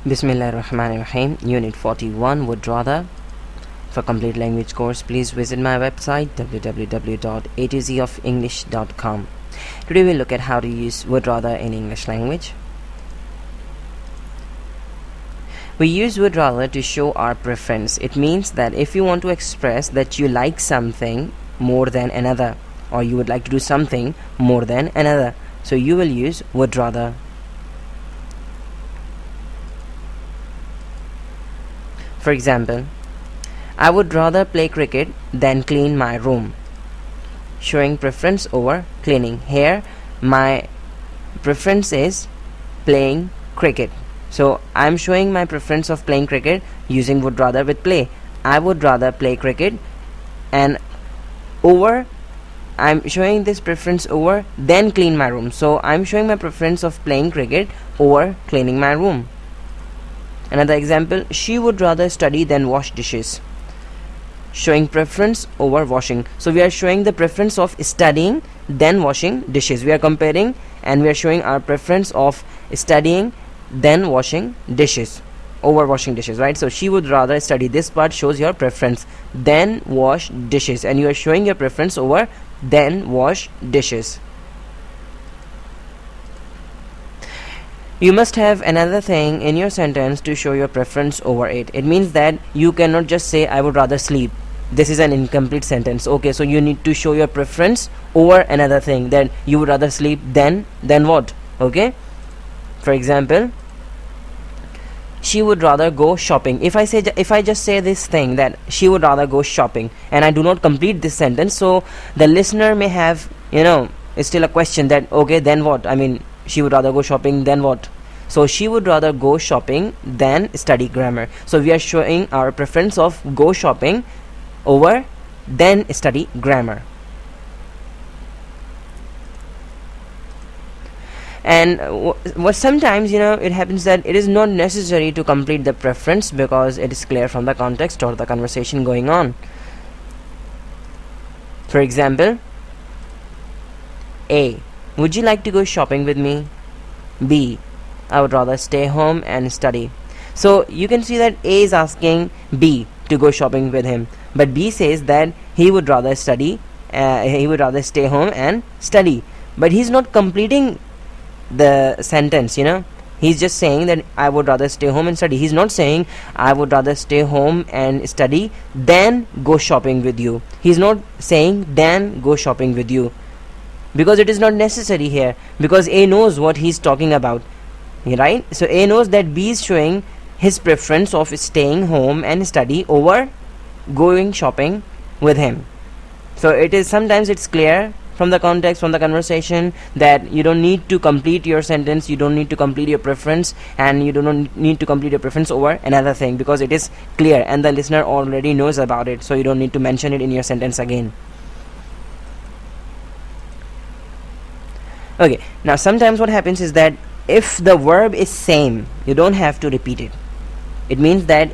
Bismillahirrahmanirrahim. Unit 41, would rather. For complete language course, please visit my website www.atzoffenglish.com. Today we'll look at how to use would rather in English language. We use would rather to show our preference. It means that if you want to express that you like something more than another, or you would like to do something more than another, so you will use would rather. For example, I would rather play cricket than clean my room. Showing preference over cleaning. Here my preference is playing cricket, so I'm showing my preference of playing cricket using would rather with play. I would rather play cricket, and over I'm showing this preference over then clean my room, so I'm showing my preference of playing cricket over cleaning my room. Another example, she would rather study than wash dishes. Showing preference over washing, so we are showing the preference of studying then washing dishes. We are comparing and we are showing our preference of studying then washing dishes over washing dishes, right? So she would rather study, this part shows your preference, then wash dishes, and you are showing your preference over then wash dishes. You must have another thing in your sentence to show your preference over it. It means that you cannot just say I would rather sleep. This is an incomplete sentence. Okay, so you need to show your preference over another thing, that you would rather sleep than what. Okay, for example, she would rather go shopping. If I just say this thing, that she would rather go shopping, and I do not complete this sentence, so the listener may have, it's still a question that, okay, then what? I mean, she would rather go shopping, then what? So she would rather go shopping than study grammar. So we are showing our preference of go shopping over then study grammar. And what sometimes it happens that it is not necessary to complete the preference because it is clear from the context or the conversation going on. For example, A, would you like to go shopping with me? B, I would rather stay home and study. So you can see that A is asking B to go shopping with him, but B says that he would rather study, he would rather stay home and study, but he's not completing the sentence. He's just saying that I would rather stay home and study. He's not saying I would rather stay home and study than go shopping with you. He's not saying then go shopping with you, because it is not necessary here, because A knows what he's talking about, right? So A knows that B is showing his preference of staying home and study over going shopping with him. So it is, sometimes it's clear from the context, from the conversation, that you don't need to complete your sentence, you don't need to complete your preference, and you do not need to complete your preference over another thing, because it is clear and the listener already knows about it, so you don't need to mention it in your sentence again. Okay, now sometimes what happens is that if the verb is same, you don't have to repeat it. It means that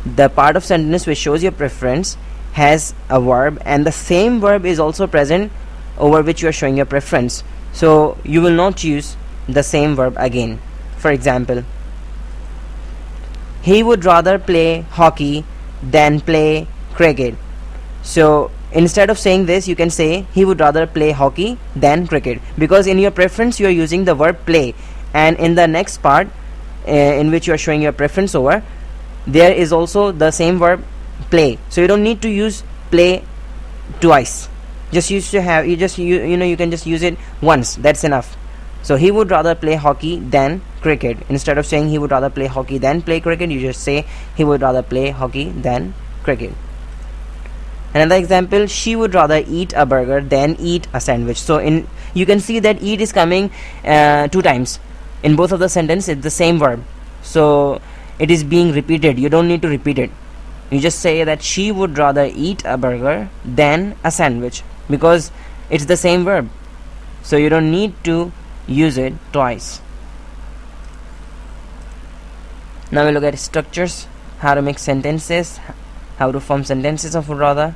the part of sentence which shows your preference has a verb, and the same verb is also present over which you are showing your preference, so you will not use the same verb again. For example, he would rather play hockey than play cricket. So instead of saying this, you can say he would rather play hockey than cricket, because in your preference you are using the verb play, and in the next part in which you are showing your preference over, there is also the same verb play, so you don't need to use play twice. You can just use it once, that's enough. So he would rather play hockey than cricket. Instead of saying he would rather play hockey than play cricket, you just say he would rather play hockey than cricket. Another example, she would rather eat a burger than eat a sandwich. So you can see that eat is coming 2 times in both of the sentences. It's the same verb, so it is being repeated. You don't need to repeat it. You just say that she would rather eat a burger than a sandwich, because it's the same verb, so you don't need to use it twice. Now we look at structures, how to make sentences, how to form sentences of would rather.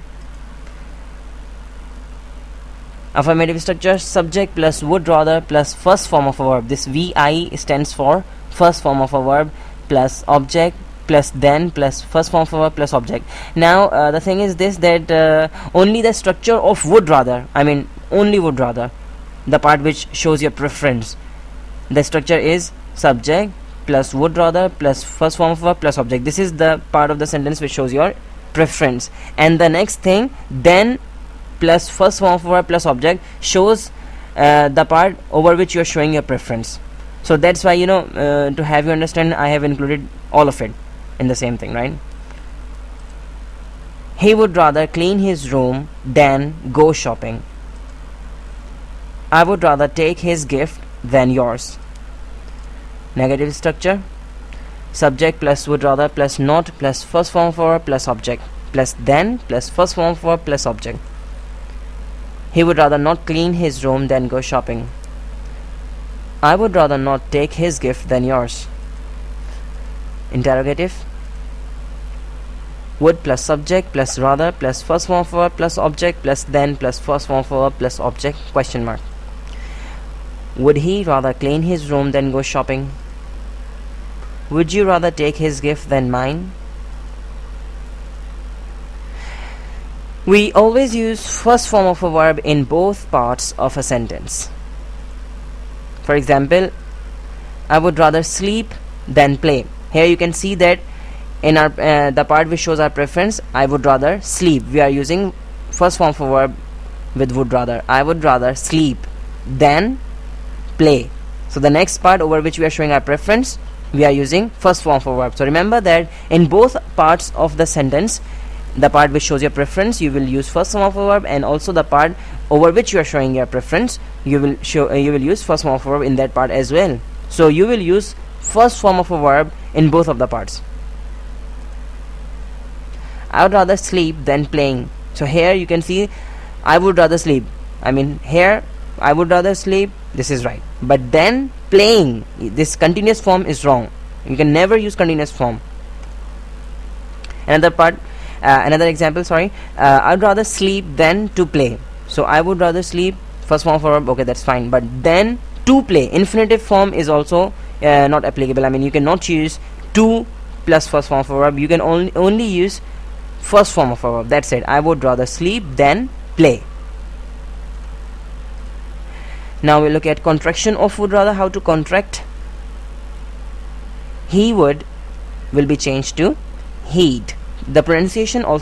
Affirmative structure, subject plus would rather plus first form of a verb. This VI stands for first form of a verb plus object plus then plus first form of a verb plus object. Now the thing is this, that only the structure of would rather, I mean only would rather, the part which shows your preference, the structure is subject plus would rather plus first form of verb plus object. This is the part of the sentence which shows your preference, and the next thing then plus first form of verb plus object shows the part over which you are showing your preference. So that's why, to have you understand, I have included all of it in the same thing, right? He would rather clean his room than go shopping. I would rather take his gift than yours. Negative structure, subject plus would rather plus not plus first form of verb plus object plus then plus first form of verb plus object. He would rather not clean his room than go shopping. I would rather not take his gift than yours. Interrogative, would plus subject plus rather plus first form of verb plus object plus then plus first form of verb plus object, question mark. Would he rather clean his room than go shopping? Would you rather take his gift than mine? We always use first form of a verb in both parts of a sentence. For example, I would rather sleep than play. Here you can see that in our the part which shows our preference, I would rather sleep, we are using first form of a verb with would rather. I would rather sleep than play. So the next part over which we are showing our preference, we are using first form of a verb. So remember that in both parts of the sentence, the part which shows your preference, you will use first form of a verb, and also the part over which you are showing your preference, you will use first form of a verb in that part as well. So you will use first form of a verb in both of the parts. I would rather sleep than playing. So here you can see I would rather sleep, I mean here I would rather sleep, this is right, but then playing, this continuous form is wrong. You can never use continuous form. Another example, I would rather sleep than to play. So I would rather sleep, first form of a verb, okay, that's fine, but then to play, infinitive form is also not applicable. I mean you cannot use to plus first form of a verb, you can only use first form of a verb, that's it. I would rather sleep than play. Now we look at contraction of would rather, how to contract. He would will be changed to he'd. The pronunciation also